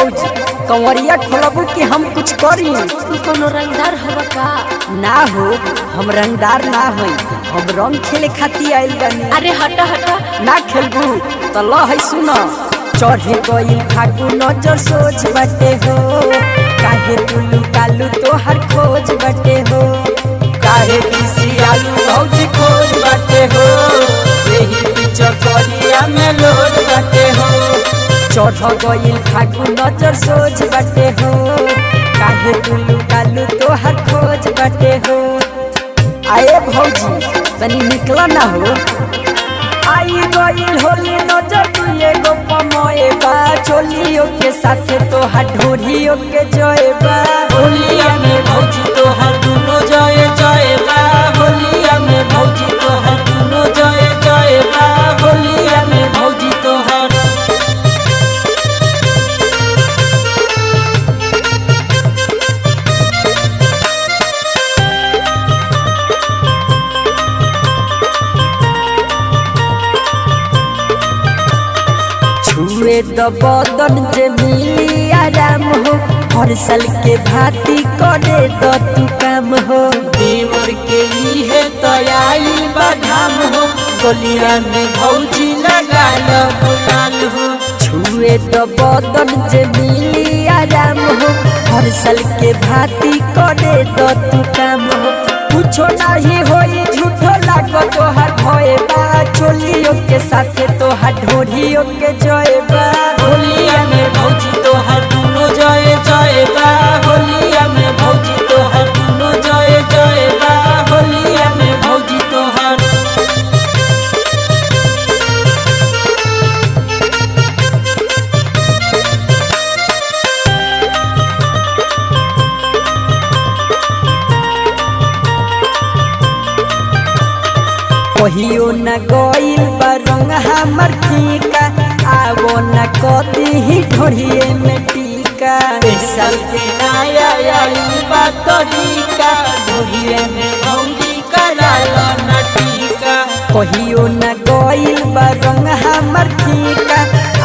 भौजी कंवरिया खोलबू कि हम कुछ करी? तू कोनो रंगदार हवा का? ना हो, हम रंगदार ना हई, हम रंग खेले खाती आइल बानी। अरे हटा हटा, ना खेलबू तो ल है सुन। चढ़े गइल फागुन नजर सोच बाटे हो, काहे तुलू कालू तोहर खोज बाटे हो, काहे किसी आलू भौजी खोज बाटे हो, यही पीछे करिया में लोड बाटे हो। चढ़ गइल फागुन नजर सोच बाटे हो, काहे तुलू कालू तोहर खोज बाटे हो। आए भौजी तनी निकला ना हो। आई गइल होली नजर तुए गो पमोए बा, चोलियों के साथे तोहर ढोरियों के जय बा। होलिया में भौजी तोहर दुनो जय जय बा, होलिया में भौजी तोहर दुनो जय जय बा, होलिया में भौजी तोहर। छुए द बदन जे मिली आराम हो, हर साल के भांति करे द तू काम हो। देवर के लिए तैयारी बाधाम हो, गलिया में भौजी लगा लो गुलाल हो। छुए द बदन जे मिली आराम हो, हर साल के भांति करे द तू काम हो। कुछो नहीं होई झूठो लागो तोहर भय बा, चोलियों के साथे तोहर ढोरियों के जय बा। होलिया में भौजी तोहर दुनो जय जय बा, होलिया में भौजी तोहर दुनो जय जय बा, होलिया में भौजी तोहर। कहियो न गइल बा रंग हमर फीका, आवो न कदी ही ढोरिए में टीका। साल के नया आई बा तरीका, ढोरिए में भौजी करालो न टीका। कहियो न गइल बा रंग हमर फीका,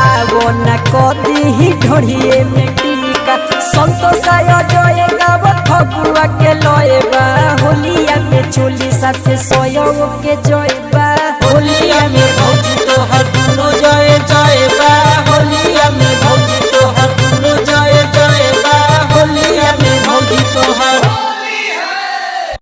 आवो न कदी ही ढोरिए में टीका। संतोष जय गावत फगुआ के लय बा, होलिया में चोली साथे सोयो के जय बा। होलिया में भौजी तोहर दुनो जय